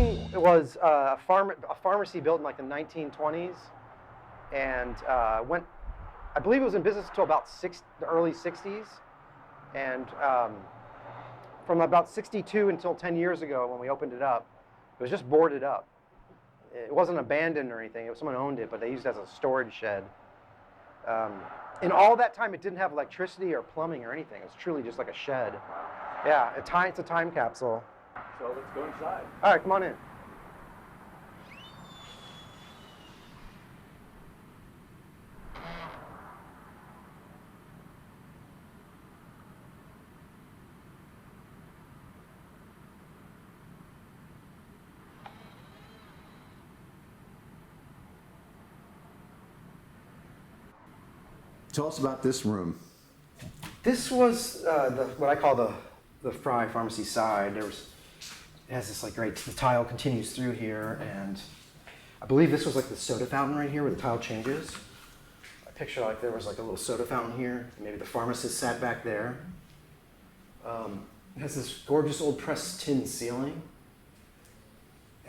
building was a pharmacy built in like the 1920s, and I believe it was in business until about the early 60s, and from about 62 until 10 years ago when we opened it up, it was just boarded up. It wasn't abandoned or anything. Someone owned it, but they used it as a storage shed. In all that time, it didn't have electricity or plumbing or anything. It was truly just like a shed. Yeah, it's a time capsule. So let's go inside. All right, come on in. Tell us about this room. This was what I call the Fry Pharmacy side. It has this like great, the tile continues through here, and I believe this was like the soda fountain right here where the tile changes. I picture like there was like a little soda fountain here. Maybe the pharmacist sat back there. It has this gorgeous old pressed tin ceiling,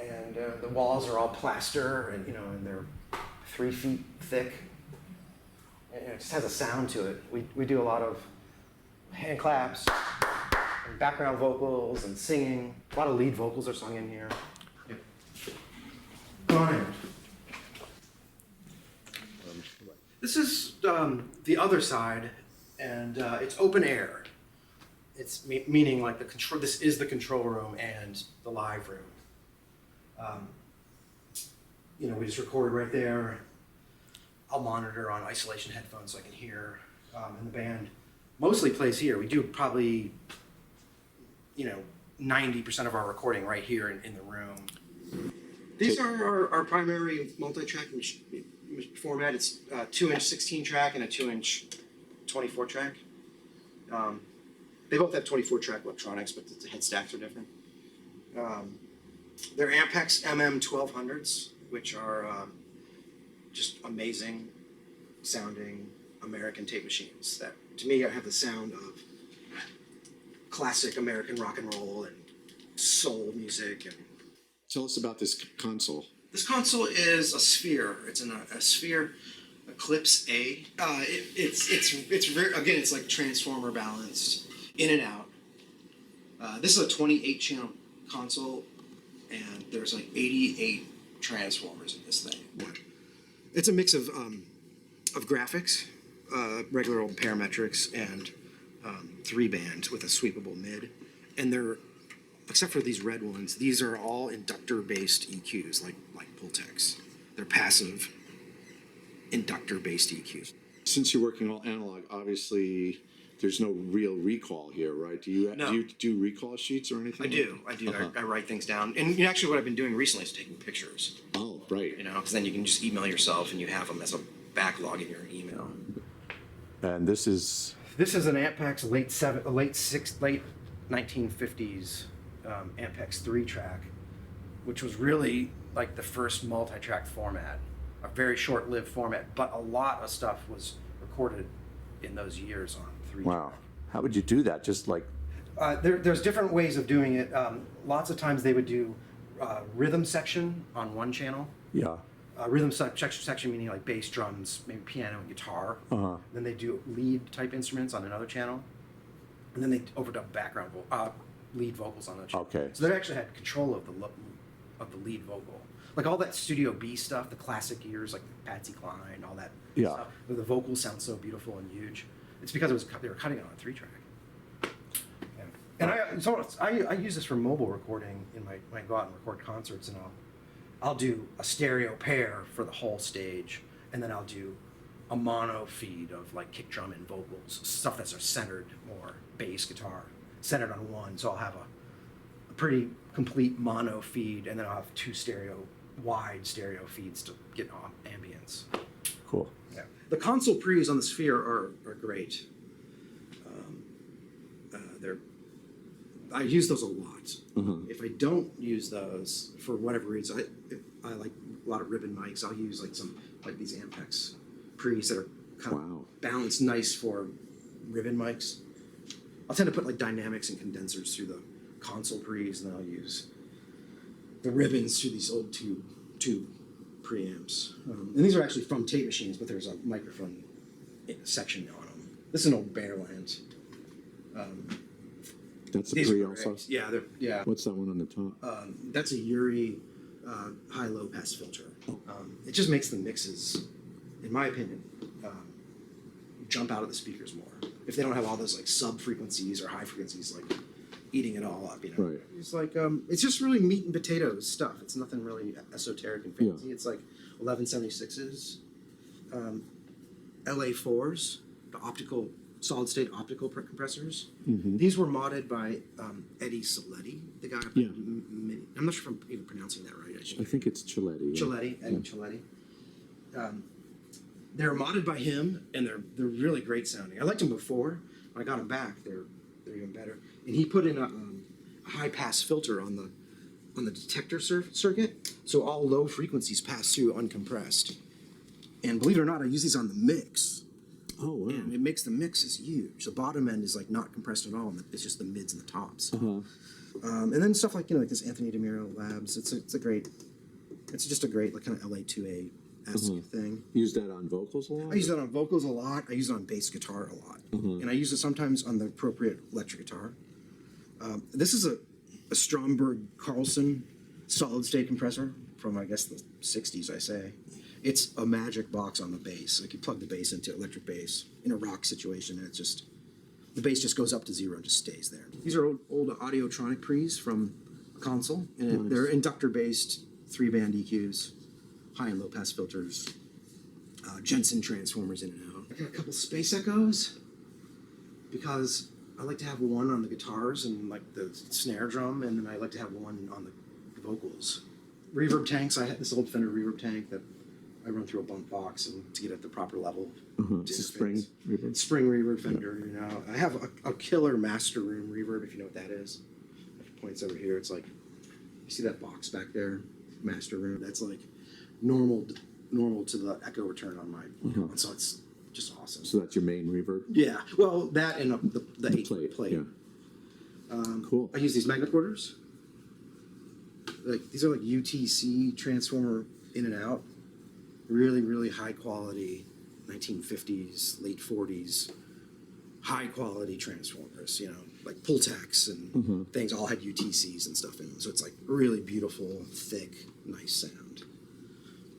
and the walls are all plaster, and they're 3 feet thick. It just has a sound to it. We do a lot of hand claps, and background vocals, and singing. A lot of lead vocals are sung in here. Yep. Go on in. This is the other side, and it's open air. It's meaning like the control. This is the control room and the live room. We just record right there. I'll monitor on isolation headphones so I can hear. And the band mostly plays here. We do probably, 90% of our recording right here in the room. These are our primary multi-track format. It's a 2-inch 16-track and a 2-inch 24-track. They both have 24-track electronics, but the head stacks are different. They're Ampex MM1200s, which are just amazing sounding American tape machines that, to me, have the sound of classic American rock and roll and soul music. And Tell us about this console. this console is a Sphere. It's a Sphere Eclipse A. It's very, again, it's like transformer balanced in and out. This is a 28 channel console, and there's like 88 transformers in this thing. Yeah. It's a mix of graphics, regular old parametrics, and 3-band with a sweepable mid. And they're, except for these red ones, these are all inductor-based EQs, like Pultecs. They're passive inductor-based EQs. Since you're working all analog, obviously there's no real recall here, right? Do you do recall sheets or anything? I do. Uh-huh. I write things down. And actually what I've been doing recently is taking pictures. Oh, right. Because then you can just email yourself and you have them as a backlog in your email. And this is an Ampex late 1950s Ampex 3-track, which was really like the first multi-track format, a very short-lived format, but a lot of stuff was recorded in those years on 3-track. Wow. How would you do that? Just like there's different ways of doing it. Lots of times they would do rhythm section on one channel. Yeah. Rhythm section meaning like bass, drums, maybe piano and guitar. Uh-huh. Then they do lead type instruments on another channel, and then they overdub background lead vocals on the channel. Okay. So they actually had control of the lead vocal, like all that Studio B stuff, the classic years, like Patsy Cline, all that. Yeah. Stuff, where the vocals sound so beautiful and huge. It's because they were cutting it on a 3-track. And I use this for mobile recording when I go out and record concerts, and I'll do a stereo pair for the whole stage, and then I'll do a mono feed of like kick drum and vocals, stuff that's centered more, bass, guitar, centered on one. So I'll have a pretty complete mono feed, and then I'll have 2 wide stereo feeds to get ambience. Cool. Yeah. The console pre's on the Sphere are great. I use those a lot. Mm-hmm. If I don't use those for whatever reason, I like a lot of ribbon mics. I'll use like these Ampex pre's that are kind of balanced nice for ribbon mics. I'll tend to put like dynamics and condensers through the console pre's, and then I'll use the ribbons to these old tube preamps. And these are actually from tape machines, but there's a microphone section on them. This is an old Bearland. That's a These pre were also? great. Yeah, yeah. What's that one on the top? That's a Yuri high-low pass filter. It just makes the mixes, in my opinion, jump out of the speakers more. If they don't have all those like sub frequencies or high frequencies like eating it all up, you know. Right. It's like it's just really meat and potatoes stuff. It's nothing really esoteric and fancy. Yeah. It's like 1176s, LA4s, the optical solid state optical compressors. Mm-hmm. These were modded by Eddie Soletti, the guy. Yeah. I'm not sure if I'm even pronouncing that right. I think it's Chiletti. Yeah. Chiletti, Eddie Chiletti. They're modded by him, and they're really great sounding. I liked them before. When I got them back, they're even better. And he put in a high pass filter on the detector circuit, so all low frequencies pass through uncompressed. And believe it or not, I use these on the mix. Oh, wow. And it makes the mixes huge. The bottom end is like not compressed at all, and it's just the mids and the tops. Uh-huh. And then stuff like like this Anthony DeMiro Labs. It's just a great like kind of LA2A-esque thing. Use that on vocals a lot? I use that on vocals a lot. I use it on bass guitar a lot, and I use it sometimes on the appropriate electric guitar. This is a Stromberg Carlson solid state compressor from I guess the '60s. I say. It's a magic box on the bass. Like you plug the bass into electric bass in a rock situation, and it's just the bass just goes up to zero and just stays there. These are old Audiotronic pre's from a console, and they're inductor-based 3-band EQs, high and low pass filters, Jensen transformers in and out. I got a couple Space Echoes because I like to have one on the guitars and like the snare drum, and then I like to have one on the vocals. Reverb tanks. I had this old Fender reverb tank that I run through a bump box and to get at the proper level. It's a spring reverb? Spring reverb Fender, you know. I have a killer master room reverb, if you know what that is. It points over here. It's like, you see that box back there? Master room. That's like normal to the echo return on my so it's just awesome. So that's your main reverb? Yeah. Well, that and the 8 plate. Yeah. Cool. I use these magnetorders. Like these are like UTC transformer in and out. Really, really high quality 1950s, late 40s, high quality transformers, you know, like Pultecs and things all had UTCs and stuff in them. So it's like really beautiful, thick, nice sound.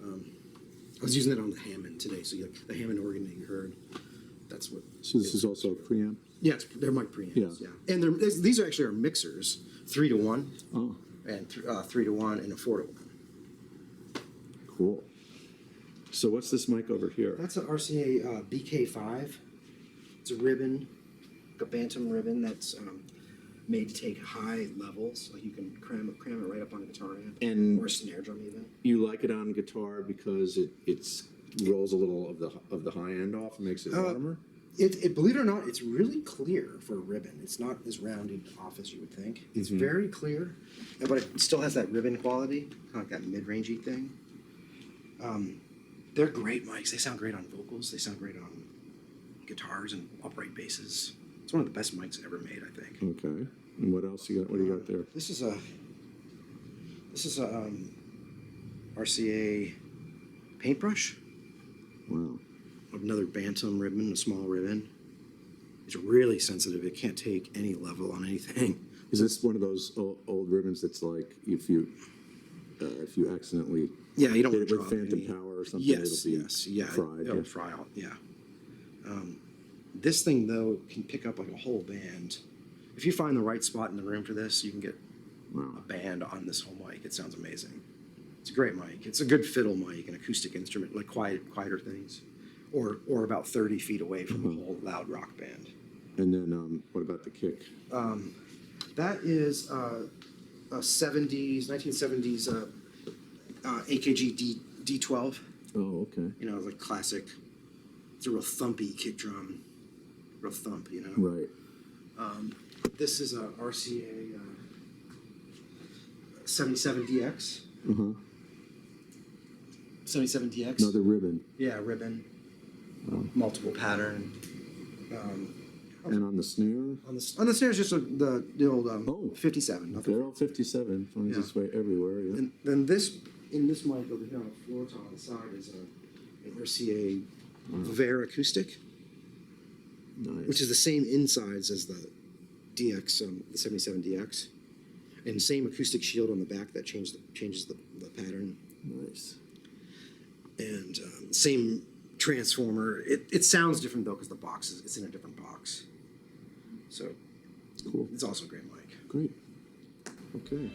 I was using it on the Hammond today. So like the Hammond organ that you heard, that's what. So this is also a preamp? Yeah, they're mic preamps. Yeah. And these are actually our mixers, 3-to-1. Oh. And 3-to-1 and a 4-to-1. Cool. So what's this mic over here? That's an RCA BK5. It's a ribbon, a Bantam ribbon that's made to take high levels. Like you can cram it right up on a guitar amp or a snare drum even. You like it on guitar because it rolls a little of the high end off and makes it warmer? It believe it or not, it's really clear for a ribbon. It's not as rounded off as you would think. It's very clear, but it still has that ribbon quality, kind of like that mid-rangey thing. They're great mics. They sound great on vocals. They sound great on guitars and upright basses. It's one of the best mics ever made, I think. Okay. And what else you got? What do you got there? This is a RCA paintbrush. Wow. Another Bantam ribbon, a small ribbon. It's really sensitive. It can't take any level on anything. Is this one of those old ribbons that's like if you accidentally you don't hit it with drop phantom any. power or something? Yes, it'll be fried. It'll fry out. Yeah. This thing though can pick up like a whole band. If you find the right spot in the room for this, you can get a band on this whole mic. It sounds amazing. It's a great mic. It's a good fiddle mic, an acoustic instrument, like quieter things, or about 30 feet away from a whole loud rock band. And then what about the kick? That is a 1970s AKG D12. Oh, okay. You know, like classic. It's a real thumpy kick drum. Real thump, you know. Right. This is a RCA 77DX. 77DX. Another ribbon. Yeah, ribbon. Multiple pattern. And on the snare? On the snare is just the old Oh. 57. Nothing. Barrel 57 finds Yeah. its way everywhere. Yeah. And then this mic over here on the floor top on the side is an RCA Ver acoustic, Nice. which is the same insides as the DX, the 77 DX, and same acoustic shield on the back that changes the pattern, Nice. and same transformer. It sounds different though because it's in a different box. So Cool. it's also a great mic. Great. Okay.